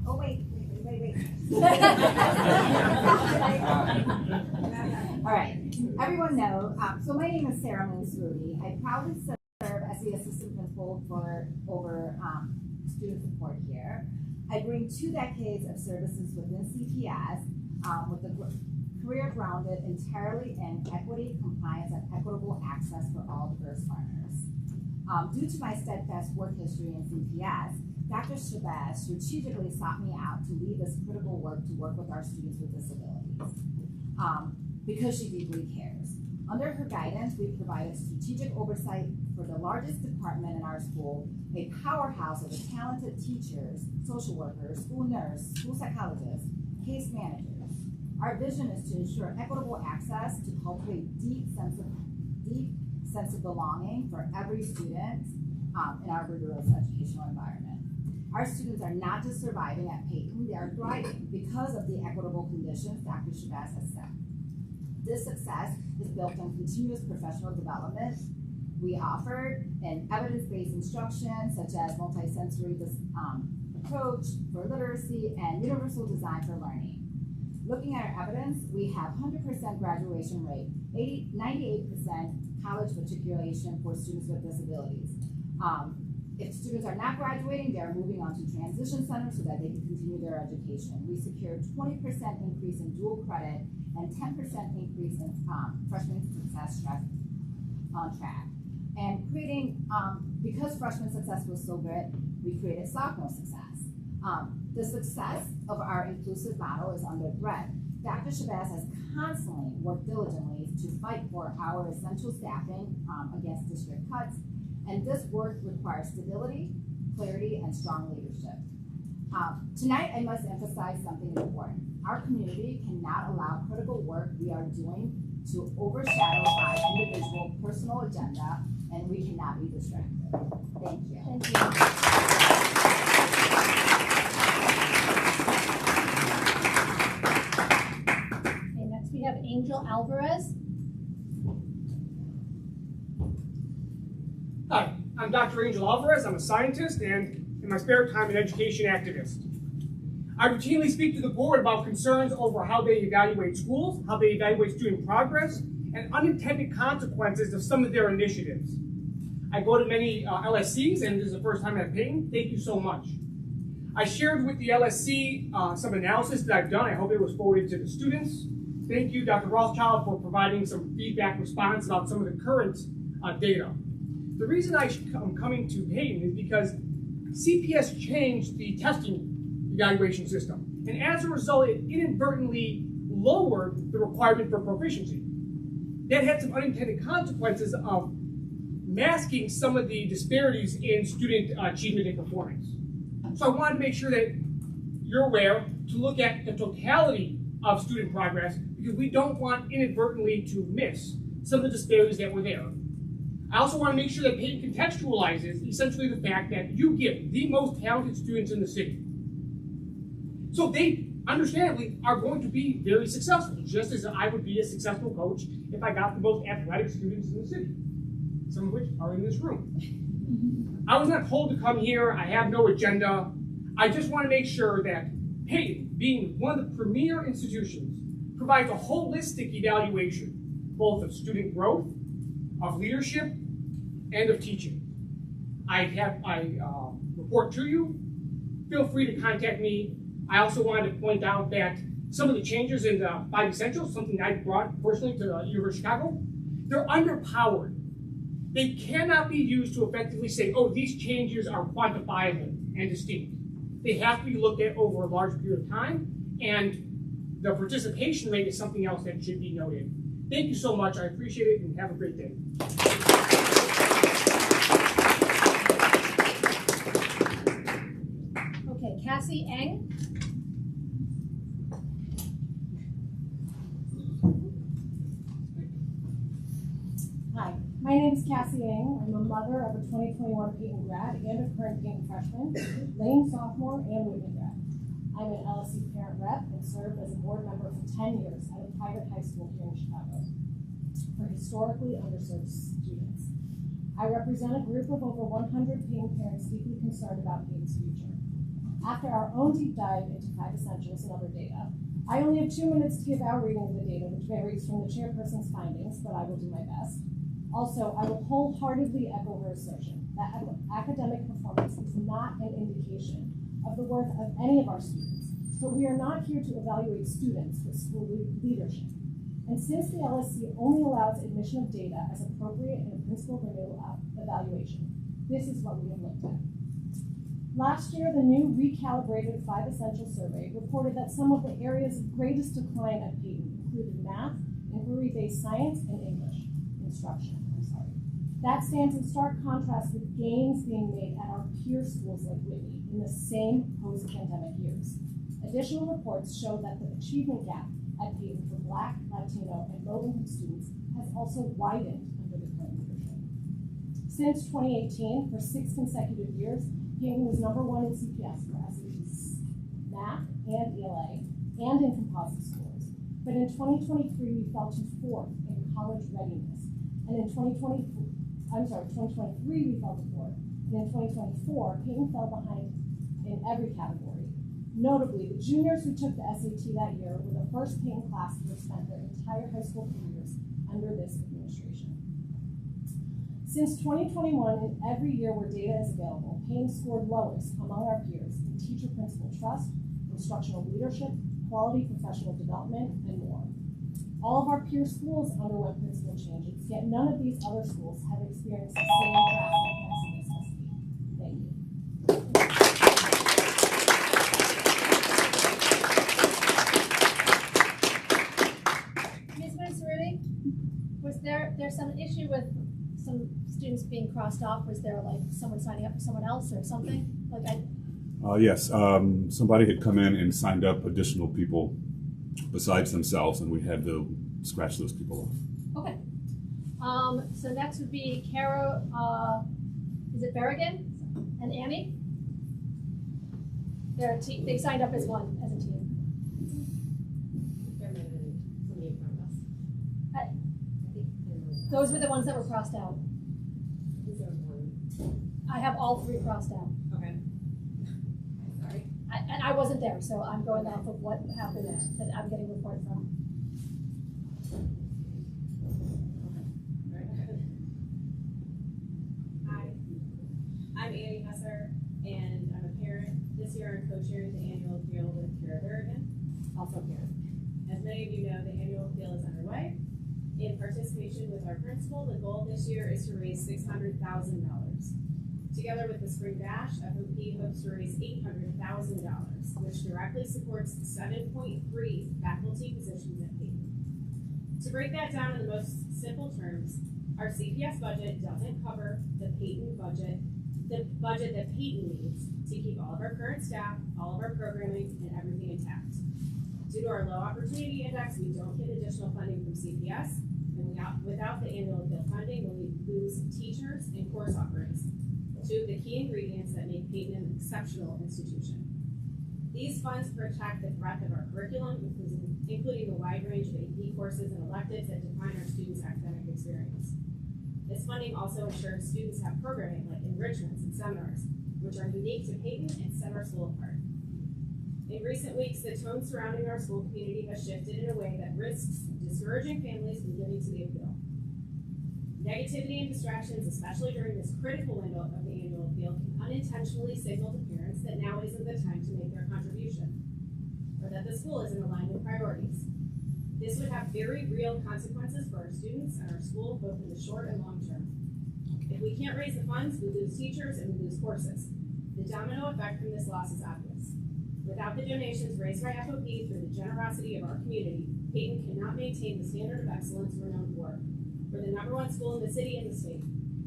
Oh, wait. All right, everyone knows. So my name is Sarah Mansouri. I proudly serve as the assistant principal for over student support here. I bring 2 decades of services within CPS with a career grounded entirely in equity, compliance, and equitable access for all diverse learners. Due to my steadfast work history in CPS, Dr. Shabazz strategically sought me out to lead this critical work to work with our students with disabilities because she deeply cares. Under her guidance, we provided strategic oversight for the largest department in our school, a powerhouse of talented teachers, social workers, school nurse, school psychologists, case managers. Our vision is to ensure equitable access to cultivate deep sense of belonging for every student in our rigorous educational environment. Our students are not just surviving at Payton, they are thriving because of the equitable conditions Dr. Shabazz has set. This success is built on continuous professional development we offered in evidence-based instruction, such as multisensory approach for literacy and universal design for learning. Looking at our evidence, we have 100% graduation rate, 98% college matriculation for students with disabilities. If students are not graduating, they are moving on to transition centers so that they can continue their education. We secured 20% increase in dual credit and 10% increase in freshman success on track. And creating, because freshman success was so good, we created sophomore success. The success of our inclusive model is under threat. Dr. Shabazz has constantly worked diligently to fight for our essential staffing against district cuts. And this work requires stability, clarity, and strong leadership. Tonight, I must emphasize something important. Our community cannot allow critical work we are doing to overshadow our individual personal agenda, and we cannot be distracted. Thank you. Thank you. Okay, next we have Angel Alvarez. Hi, I'm Dr. Angel Alvarez. I'm a scientist and, in my spare time, an education activist. I routinely speak to the board about concerns over how they evaluate schools, how they evaluate student progress, and unintended consequences of some of their initiatives. I go to many LSCs, and this is the first time at Payton. Thank you so much. I shared with the LSC some analysis that I've done. I hope it was forwarded to the students. Thank you, Dr. Rothschild, for providing some feedback response about some of the current data. The reason I'm coming to Payton is because CPS changed the testing evaluation system. And as a result, it inadvertently lowered the requirement for proficiency. That had some unintended consequences of masking some of the disparities in student achievement and performance. So I wanted to make sure that you're aware to look at the totality of student progress, because we don't want inadvertently to miss some of the disparities that were there. I also want to make sure that Payton contextualizes essentially the fact that you give the most talented students in the city. So they, understandably, are going to be very successful, just as I would be a successful coach if I got the most athletic students in the city, some of which are in this room. I was not told to come here. I have no agenda. I just want to make sure that Payton, being one of the premier institutions, provides a holistic evaluation, both of student growth, of leadership, and of teaching. I report to you. Feel free to contact me. I also wanted to point out that some of the changes in the 5 Essentials, something I brought personally to the University of Chicago, they're underpowered. They cannot be used to effectively say, oh, these changes are quantifiable and distinct. They have to be looked at over a large period of time, and the participation rate is something else that should be noted. Thank you so much. I appreciate it, and have a great day. Okay, Cassie Eng. Hi, my name is Cassie Eng. I'm a mother of a 2021 Payton grad and a current Payton freshman, Lane sophomore, and Whitney grad. I'm an LSC parent rep and served as a board member for 10 years at a private high school here in Chicago for historically underserved students. I represent a group of over 100 Payton parents deeply concerned about Payton's future. After our own deep dive into 5 essentials and other data, I only have 2 minutes to give our reading of the data, which varies from the chairperson's findings, but I will do my best. Also, I will wholeheartedly echo her assertion that academic performance is not an indication of the worth of any of our students, but we are not here to evaluate students but school leadership. And since the LSC only allows admission of data as appropriate in a principal renewal evaluation, this is what we have looked at. Last year, the new recalibrated 5 essential survey reported that some of the areas of greatest decline at Payton included math, inquiry-based science, and English instruction. That stands in stark contrast with gains being made at our peer schools like Whitney in the same post-pandemic years. Additional reports show that the achievement gap at Payton for Black, Latino, and low-income students has also widened under the current leadership. Since 2018, for 6 consecutive years, Payton was #1 in CPS for SATs, math, and ELA, and in composite scores. But in 2023, we fell to 4th in college readiness, and in 2023, we fell to 4th, and in 2024, Payton fell behind in every category. Notably, the juniors who took the SAT that year were the first Payton class to have spent their entire high school careers under this administration. Since 2021, in every year where data is available, Payton scored lowest among our peers in teacher-principal trust, instructional leadership, quality professional development, and more. All of our peer schools underwent principal changes, yet none of these other schools have experienced the same drastic exodus as Payton. Thank you. Ms. Mansouri, was there's some issue with some students being crossed off? Was there like someone signing up for someone else or something? Yes, somebody had come in and signed up additional people besides themselves, and we had to scratch those people off. Okay. So next would be Kara, is it Berrigan and Annie? They signed up as a team. Those were the ones that were crossed out. I have all 3 crossed out. Okay. Sorry. And I wasn't there, so I'm going off of what happened that I'm getting a report from. Hi, I'm Annie Hesser, and I'm a parent. This year I'm co-chairing the annual appeal with Kara Berrigan, also here. As many of you know, the annual appeal is underway. In participation with our principal, the goal this year is to raise $600,000. Together with the Spring Dash, FOP hopes to raise $800,000, which directly supports the 7.3 faculty positions at Payton. To break that down in the most simple terms, our CPS budget doesn't cover the Payton budget, the budget that Payton needs to keep all of our current staff, all of our programming, and everything intact. Due to our low opportunity index, we don't get additional funding from CPS, and without the annual appeal funding, we lose teachers and course offerings, 2 of the key ingredients that make Payton an exceptional institution. These funds protect the breadth of our curriculum, including the wide range of AP courses and electives that define our students' academic experience. This funding also ensures students have programming like enrichments and seminars, which are unique to Payton and set our school apart. In recent weeks, the tone surrounding our school community has shifted in a way that risks discouraging families from giving to the appeal. Negativity and distractions, especially during this critical window of the annual appeal, can unintentionally signal to parents that now isn't the time to make their contribution, or that the school isn't aligned with priorities. This would have very real consequences for our students and our school, both in the short and long term. If we can't raise the funds, we lose teachers and we lose courses. The domino effect from this loss is obvious. Without the donations raised by FOP through the generosity of our community, Payton cannot maintain the standard of excellence we're known for. We're the #1 school in the city and the state,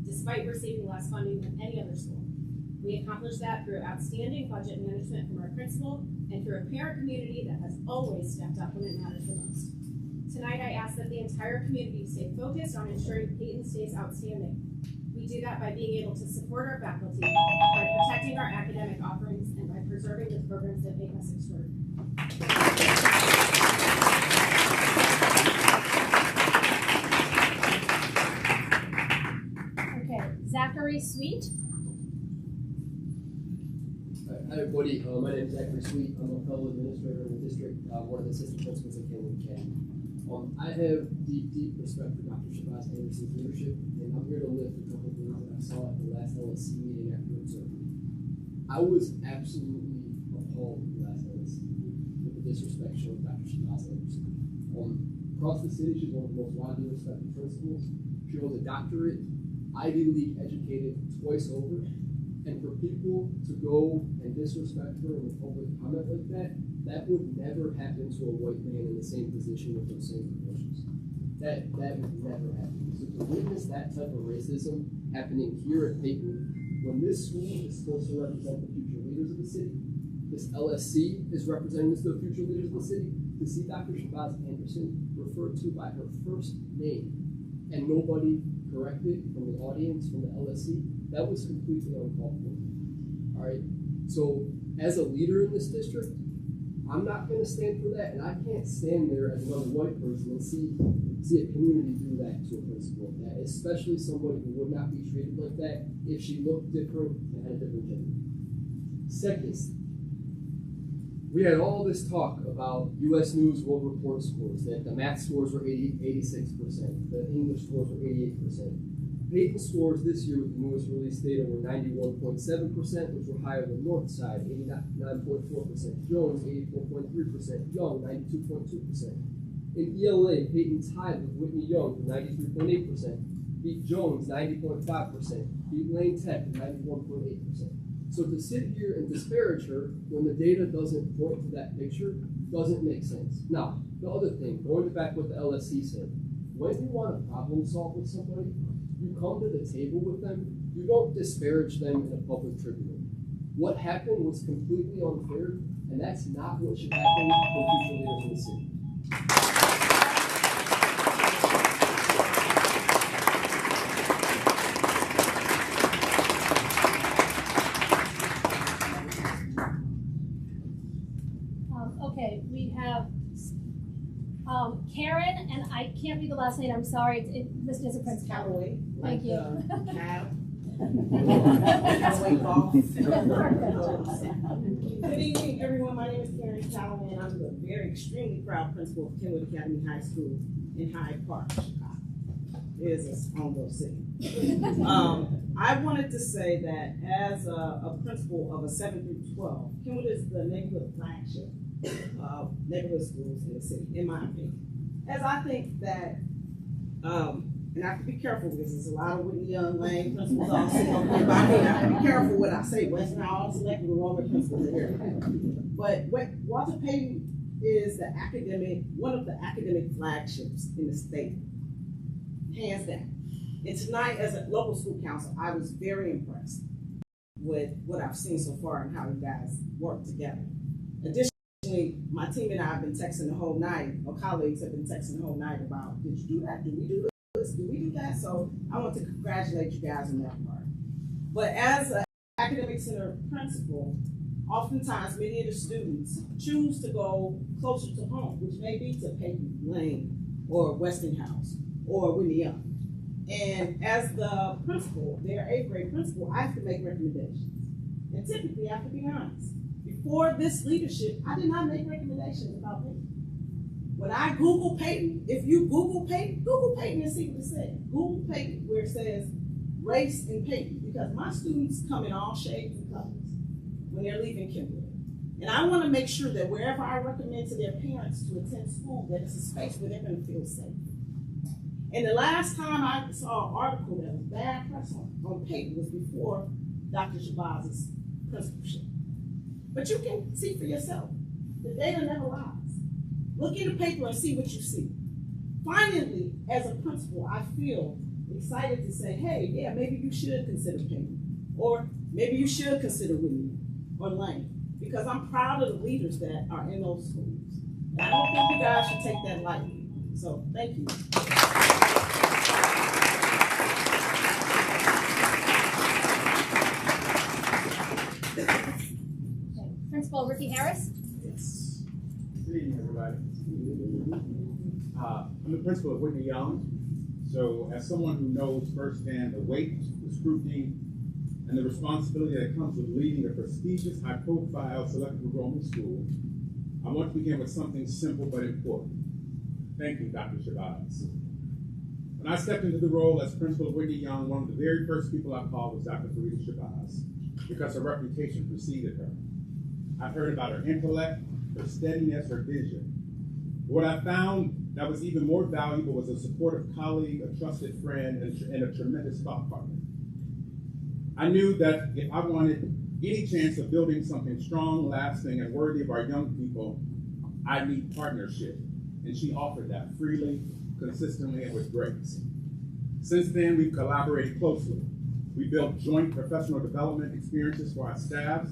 despite receiving less funding than any other school. We accomplished that through outstanding budget management from our principal and through a parent community that has always stepped up when it matters the most. Tonight, I ask that the entire community stay focused on ensuring Payton stays outstanding. We do that by being able to support our faculty, by protecting our academic offerings, and by preserving the programs that make us extraordinary. Okay, Zachary Sweet. Hi everybody, my name is Zachary Sweet. I'm a fellow administrator in the district, one of the assistant principals at Kenwood Academy. I have deep respect for Dr. Shabazz Anderson's leadership, and I'm here to lift a couple of things that I saw at the last LSC meeting after observing. I was absolutely appalled at the last LSC with the disrespect shown Dr. Shabazz Anderson. Across the city, she's one of the most widely respected principals. She holds a doctorate, Ivy League educated twice over. And for people to go and disrespect her in a public comment like that, that would never happen to a white man in the same position with those same credentials. That would never happen. So to witness that type of racism happening here at Payton, when this school is supposed to represent the future leaders of the city, this LSC is representing the future leaders of the city, to see Dr. Shabazz Anderson referred to by her first name and nobody corrected from the audience, from the LSC, that was completely uncalled for. All right. So as a leader in this district, I'm not going to stand for that, and I can't stand there as another white person and see a community do that to a principal, that, especially somebody who would not be treated like that if she looked different and had a different gender. Second, we had all this talk about U.S. News World Report scores, that the math scores were 86%, the English scores were 88%. Payton scores this year with the newest release data were 91.7%, which were higher than Northside, 89.4%, Jones, 84.3%, Young, 92.2%. In ELA, Payton tied with Whitney Young for 93.8%, beat Jones, 90.5%, beat Lane Tech, 91.8%. So to sit here and disparage her when the data doesn't point to that picture doesn't make sense. Now, the other thing, going back to what the LSC said, when you want to problem solve with somebody, you come to the table with them, you don't disparage them in a public tribunal. What happened was completely unfair, and that's not what should happen for future leaders in the city. Okay, we have Karen, and I can't read the last name, I'm sorry, it's listed as a principal. Callaway. Thank you. Cab. Callaway golf. Good evening, everyone. My name is Karen Callaway, and I'm the very extremely proud principal of Kenwood Academy High School in Hyde Park, Chicago. It is a small city. I wanted to say that as a principal of a 7 through 12, Kenwood is the neighborhood flagship of neighborhood schools in the city, in my opinion. As I think that, and I have to be careful because there's a lot of Whitney Young Lane principals all sitting up here by me. I have to be careful what I say. Western all selected the wrong principals here. But Walter Payton is one of the academic flagships in the state, hands down. And tonight, as a local school council, I was very impressed with what I've seen so far and how you guys work together. Additionally, my team and I have been texting the whole night, or colleagues have been texting the whole night about, did you do that? Did we do this? Did we do that? So I want to congratulate you guys on that part. But as an academic center principal, oftentimes many of the students choose to go closer to home, which may be to Payton Lane or Westinghouse or Whitney Young. And as the principal, their 8th grade principal, I have to make recommendations. And typically, I have to be honest. Before this leadership, I did not make recommendations about Payton. When I Google Payton, if you Google Payton and see what it says. Google Payton where it says race in Payton, because my students come in all shades and colors when they're leaving kindergarten. And I want to make sure that wherever I recommend to their parents to attend school, that it's a space where they're going to feel safe. And the last time I saw an article that was bad press on Payton was before Dr. Shabazz's principalship. But you can see for yourself. The data never lies. Look in the paper and see what you see. Finally, as a principal, I feel excited to say, hey, yeah, maybe you should consider Payton. Or maybe you should consider Whitney or Lane. Because I'm proud of the leaders that are in those schools. And I don't think you guys should take that lightly. So, thank you. Principal Ricky Harris. Yes. Good evening, everybody. I'm the principal of Whitney Young. So as someone who knows firsthand the weight, the scrutiny, and the responsibility that comes with leading a prestigious, high-profile, selective enrollment school, I want to begin with something simple but important. Thank you, Dr. Shabazz. When I stepped into the role as principal of Whitney Young, one of the very first people I called was Dr. Farida Shabazz, because her reputation preceded her. I've heard about her intellect, her steadiness, her vision. What I found that was even more valuable was a supportive colleague, a trusted friend, and a tremendous thought partner. I knew that if I wanted any chance of building something strong, lasting, and worthy of our young people, I need partnership. And she offered that freely, consistently, and with grace. Since then, we've collaborated closely. We built joint professional development experiences for our staffs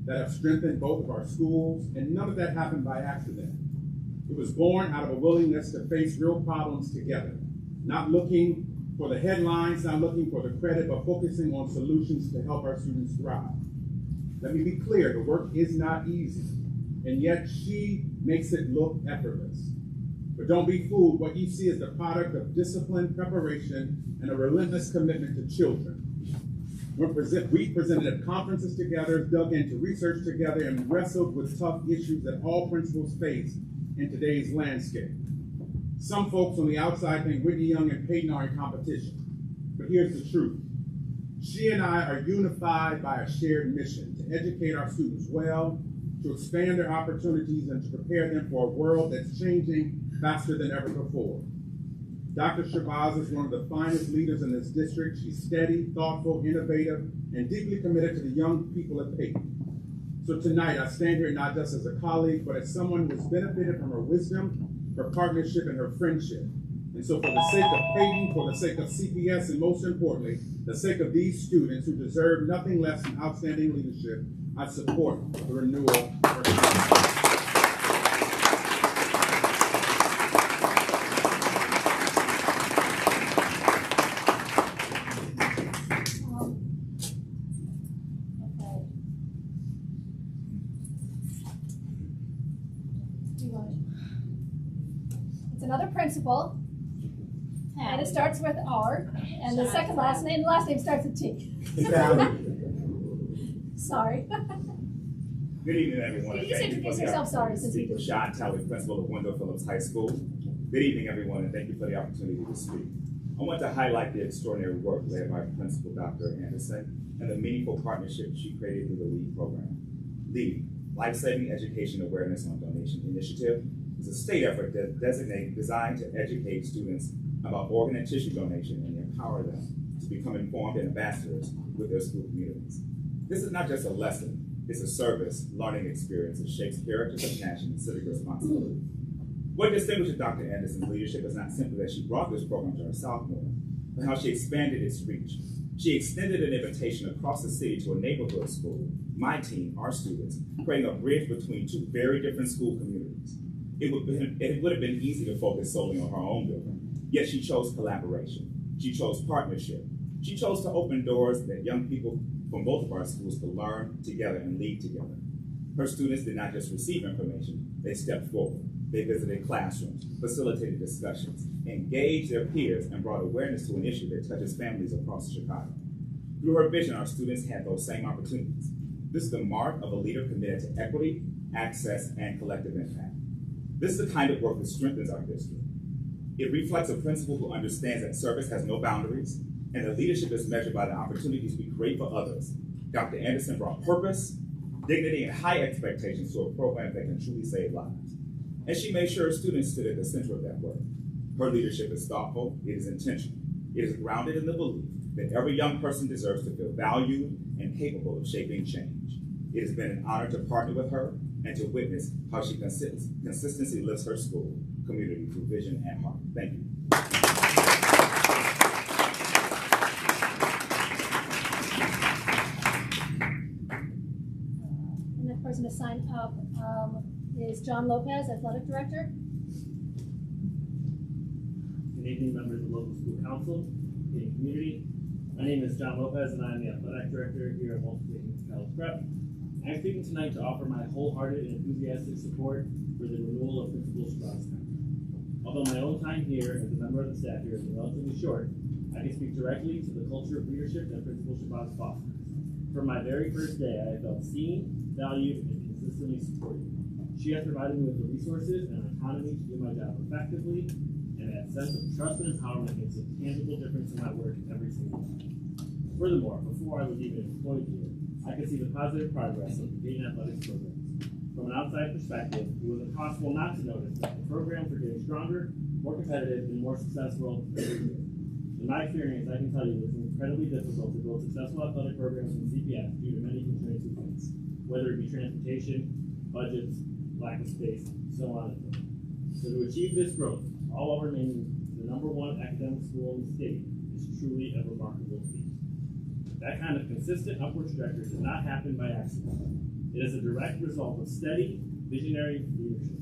that have strengthened both of our schools, and none of that happened by accident. It was born out of a willingness to face real problems together, not looking for the headlines, not looking for the credit, but focusing on solutions to help our students thrive. Let me be clear, the work is not easy, and yet she makes it look effortless. But don't be fooled, what you see is the product of discipline, preparation, and a relentless commitment to children. We presented at conferences together, dug into research together, and wrestled with tough issues that all principals face in today's landscape. Some folks on the outside think Whitney Young and Payton are in competition, but here's the truth. She and I are unified by a shared mission to educate our students well, to expand their opportunities, and to prepare them for a world that's changing faster than ever before. Dr. Shabazz is one of the finest leaders in this district. She's steady, thoughtful, innovative, and deeply committed to the young people at Payton. So tonight, I stand here not just as a colleague, but as someone who's benefited from her wisdom, her partnership, and her friendship. And so for the sake of Payton, for the sake of CPS, and most importantly, the sake of these students who deserve nothing less than outstanding leadership, I support the renewal of her. It's another principal, and it starts with R, and the second last name starts with T. Sorry. Good evening, everyone. Can you just introduce yourself? Sorry, since we did. Sean Talley, principal of Wendell Phillips High School. Good evening, everyone, and thank you for the opportunity to speak. I want to highlight the extraordinary work led by Principal Dr. Anderson and the meaningful partnership she created through the LEAD program. LEAD, Life-Saving Education Awareness on Donation Initiative, is a state effort designed to educate students about organ and tissue donation and empower them to become informed ambassadors with their school communities. This is not just a lesson, it's a service, learning experience that shapes character, compassion, and civic responsibility. What distinguishes Dr. Anderson's leadership is not simply that she brought this program to our sophomores, but how she expanded its reach. She extended an invitation across the city to a neighborhood school, my team, our students, creating a bridge between two very different school communities. It would have been easy to focus solely on her own building, yet she chose collaboration. She chose partnership. She chose to open doors that young people from both of our schools could learn together and lead together. Her students did not just receive information, they stepped forward. They visited classrooms, facilitated discussions, engaged their peers, and brought awareness to an issue that touches families across Chicago. Through her vision, our students had those same opportunities. This is the mark of a leader committed to equity, access, and collective impact. This is the kind of work that strengthens our district. It reflects a principal who understands that service has no boundaries, and that leadership is measured by the opportunities we create for others. Dr. Anderson brought purpose, dignity, and high expectations to a program that can truly save lives. And she made sure students stood at the center of that work. Her leadership is thoughtful, it is intentional. It is grounded in the belief that every young person deserves to feel valued and capable of shaping change. It has been an honor to partner with her and to witness how she consistently lifts her school, community through vision and heart. Thank you. The next person to sign up is John Lopez, Athletic Director. Good evening, members of the local school council, Payton community. My name is John Lopez, and I'm the Athletic Director here at Payton College Prep. I'm speaking tonight to offer my wholehearted and enthusiastic support for the renewal of Principal Shabazz contract. Although my own time here as a member of the staff here is relatively short, I can speak directly to the culture of leadership that Principal Shabazz fosters. From my very first day, I have felt seen, valued, and consistently supported. She has provided me with the resources and autonomy to do my job effectively, and that sense of trust and empowerment makes a tangible difference in my work every single day. Furthermore, before I was even employed here, I could see the positive progress of the Payton athletics programs. From an outside perspective, it was impossible not to notice that the programs were getting stronger, more competitive, and more successful every year. In my experience, I can tell you it's incredibly difficult to build successful athletic programs in CPS due to many constraints and things, whether it be transportation, budgets, lack of space, so on and so on. So to achieve this growth, all while remaining the #1 academic school in the state, is truly a remarkable feat. That kind of consistent upward trajectory does not happen by accident. It is a direct result of steady, visionary leadership.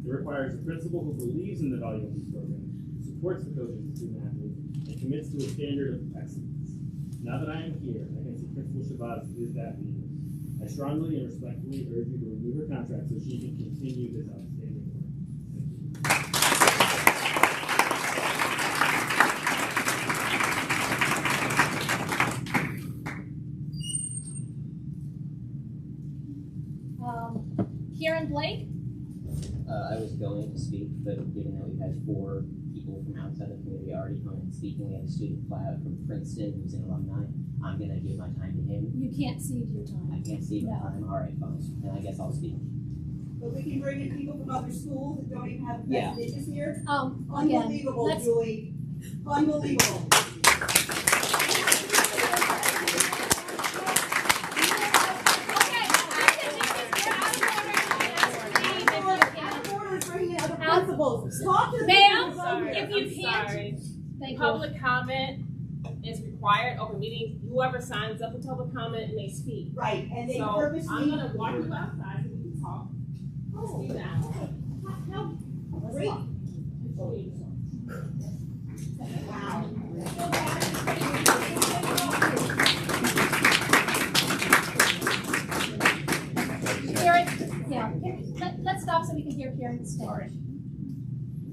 It requires a principal who believes in the value of these programs, supports the coaches and student athletes, and commits to a standard of excellence. Now that I am here, I can see Principal Shabazz is that leader. I strongly and respectfully urge you to renew her contract so she can continue this outstanding work. Thank you. Kieran Blake? I was going to speak, but given that we've had 4 people from outside the community already come and speak, and we have a student fly out from Princeton who's an alumni, I'm going to give my time to him. You can't cede your time. I can't see my time. All right, fine. Then I guess I'll speak. But we can bring in people from other schools that don't even have vested interest here. Again, Unbelievable, Julie. Unbelievable. Talk to the Ma'am, if you can't. Thank you. Public comment is required over meetings. Whoever signs up for public comment may speak. Right, and they so purposely. I'm gonna walk you outside so we can talk. Oh, Do that. how great. Let's stop so we can hear Kieran's story.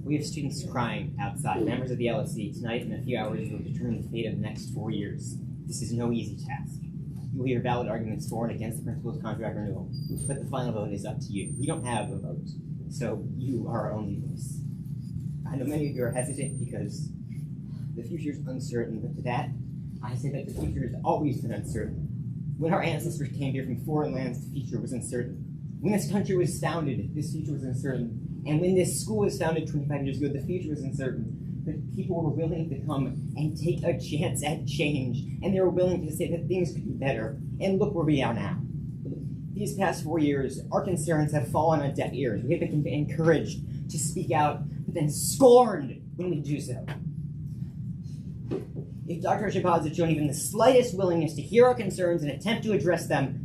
We have students crying outside. Members of the LSC tonight in a few hours will determine the fate of the next 4 years. This is no easy task. You will hear valid arguments for and against the principal's contract renewal, but the final vote is up to you. We don't have a vote, so you are our only voice. I know many of you are hesitant because the future is uncertain, but to that, I say that the future has always been uncertain. When our ancestors came here from foreign lands, the future was uncertain. When this country was founded, this future was uncertain. And when this school was founded 25 years ago, the future was uncertain. But people were willing to come and take a chance at change. And they were willing to say that things could be better. And look where we are now. These past 4 years, our concerns have fallen on deaf ears. We have been encouraged to speak out, but then scorned when we do so. If Dr. Shabazz had shown even the slightest willingness to hear our concerns and attempt to address them,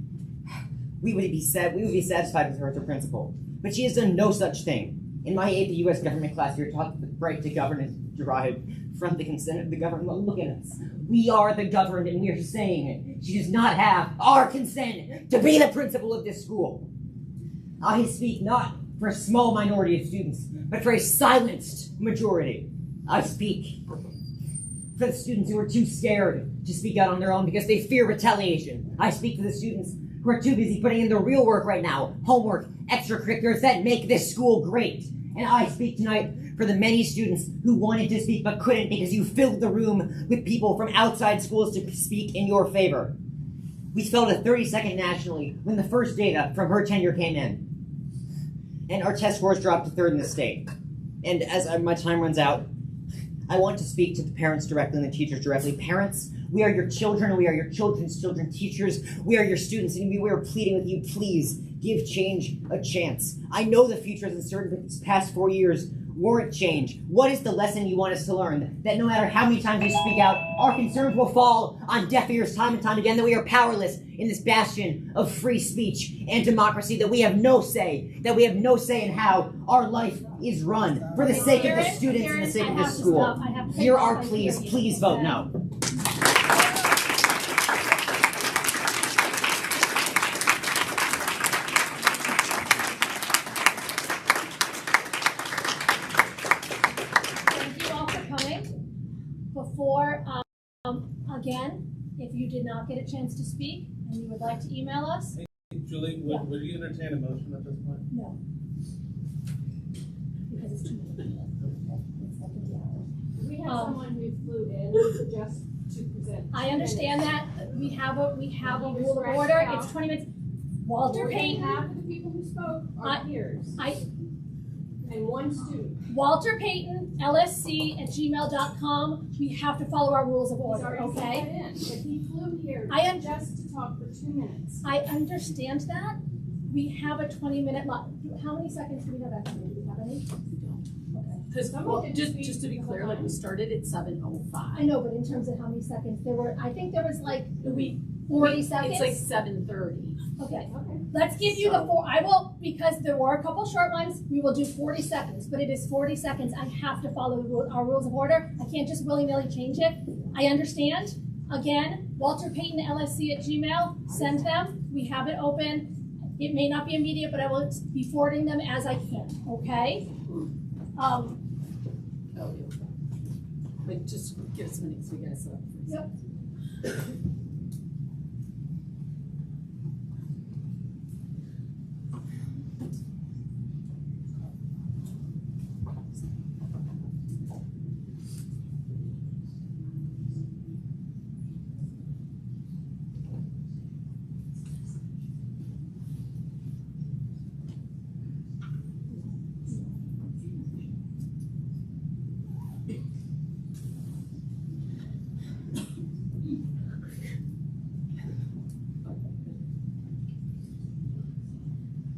we would be satisfied with her as a principal. But she has done no such thing. In my AP U.S. government class, we were taught that the right to govern is derived from the consent of the governed. Well, look at us. We are the governed, and we are saying it. She does not have our consent to be the principal of this school. I speak not for a small minority of students, but for a silenced majority. I speak for the students who are too scared to speak out on their own because they fear retaliation. I speak for the students who are too busy putting in their real work right now, homework, extracurriculars that make this school great. And I speak tonight for the many students who wanted to speak but couldn't because you filled the room with people from outside schools to speak in your favor. We fell to 32nd nationally when the first data from her tenure came in. And our test scores dropped to 3rd in the state. And as my time runs out, I want to speak to the parents directly and the teachers directly. Parents, we are your children, we are your children's children. Teachers, we are your students, and we are pleading with you, please give change a chance. I know the future is uncertain, but these past 4 years warrant change. What is the lesson you want us to learn? That no matter how many times we speak out, our concerns will fall on deaf ears time and time again, that we are powerless in this bastion of free speech and democracy, that we have no say, in how our life is run. For the sake of the students and the sake of this school. Here are pleas. Please vote no. Before, again, if you did not get a chance to speak and you would like to email us, Julie, Yeah. would you entertain a motion at this point? no. Because it's too late. It's like in the hour. We have someone who flew in just to present. I understand that, we have a rule of order, it's 20 minutes. Walter Payton, Half of the people who spoke are peers. And one student. Walter Payton, LSC@gmail.com, we have to follow our rules of He's order, already sent okay? that in, but he flew here just to talk for 2 minutes. I understand that, we have a 20-minute how many seconds do we have actually, do we have any? Because, well, just to be clear, like, we started at 7:05. I know, but in terms of how many seconds, I think there was like 40 seconds? It's like 7:30. Okay, let's give you the because there were a couple short ones, we will do 40 seconds, but it is 40 seconds. I have to follow our rules of order. I can't just willy-nilly change it. I understand. Again, Walter Payton, LSC@gmail, send them. We have it open. It may not be immediate, but I will be forwarding them as I can, okay? But just give us a minute so we get set up. Yep.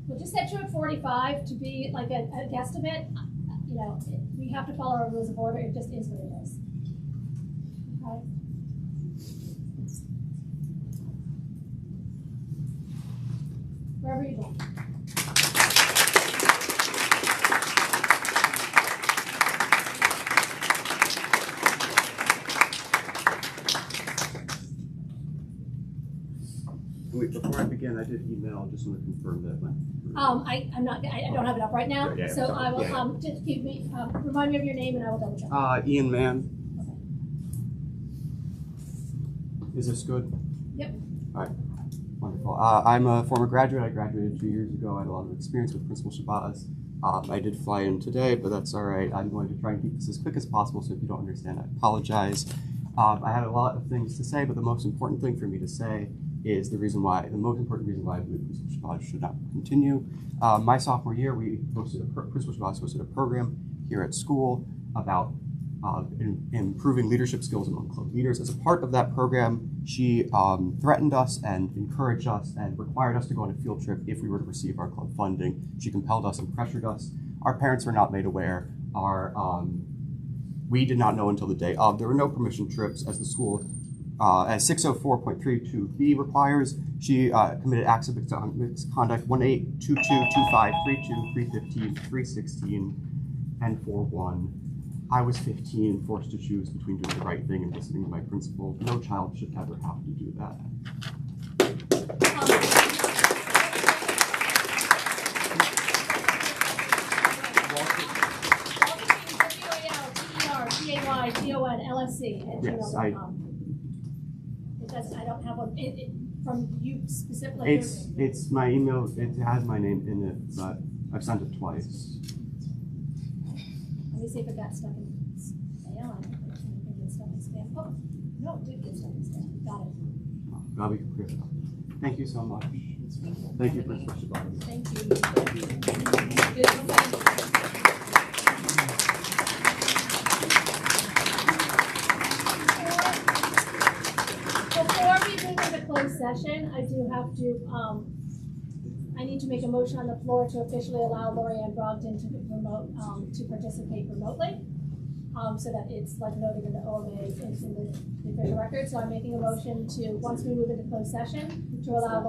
We'll just set you at 45 to be like a guesstimate. You know, we have to follow our rules of order. It just is what it is. Okay. Wherever you go. Wait, before I begin, I did email, just want to confirm that went through. I don't have it up right now, Yeah, so sorry. I will, Yeah. just give me, remind me of your name and I will double check. Ian Mann. Is this good? Yep. All right, wonderful. I'm a former graduate. I graduated 2 years ago. I had a lot of experience with Principal Shabazz. I did fly in today, but that's all right. I'm going to try and keep this as quick as possible, so if you don't understand, I apologize. I had a lot of things to say, but the most important thing for me to say is the most important reason why I believe Principal Shabazz should not continue. My sophomore year, Principal Shabazz hosted a program here at school about improving leadership skills among club leaders. As a part of that program, she threatened us and encouraged us and required us to go on a field trip if we were to receive our club funding. She compelled us and pressured us. Our parents were not made aware. We did not know until the day of. There were no permission trips as the school, as 604.32B requires. She committed acts of misconduct 18, 22, 25, 32, 315, 316, and 41. I was 15 and forced to choose between doing the right thing and listening to my principal. No child should ever have to do that. Yes, I don't have one from you specifically. It's my email. It has my name in it, but I've sent it twice. Let me see if it got stuck in spam. I don't think it got stuck in spam. Oh, no, it did get stuck in spam. Got it. Glad we could clear it up. Thank you so much. Thank you, Principal Shabazz. Thank you. Before we move into closed session, I do have to, I need to make a motion on the floor to officially allow Lori Ann Brogdon to to participate remotely, so that it's like noted in the OMA, it's in the official record. So I'm making a motion to, once we move into closed session, to allow Lori